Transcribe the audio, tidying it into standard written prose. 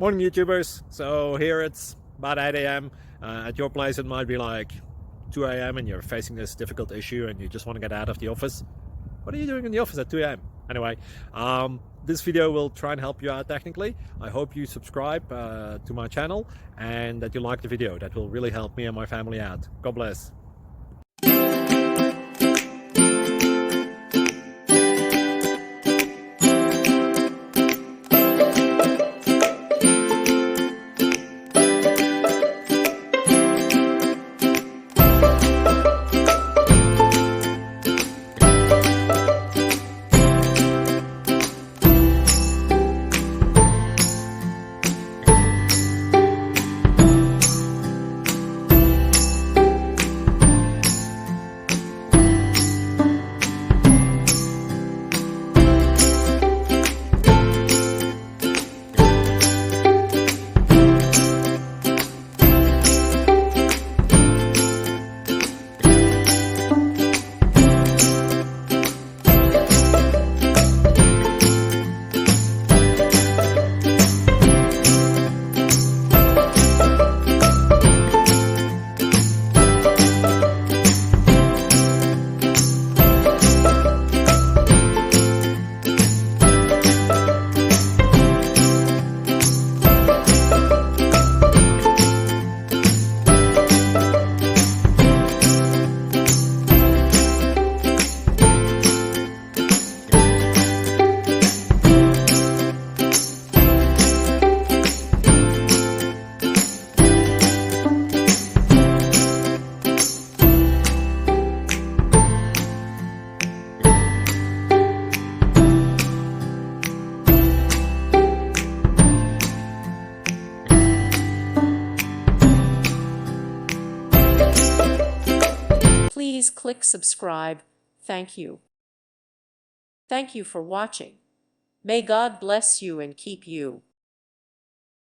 Morning YouTubers. So here it's about 8 a.m. At your place it might be like 2 a.m. and you're facing this difficult issue and you just want to get out of the office. What are you doing in the office at 2 a.m.? Anyway, this video will try and help you out technically. I hope you subscribe to my channel and that you like the video. That will really help me and my family out. God bless. Please click subscribe. Thank you. Thank you for watching. May God bless you and keep you.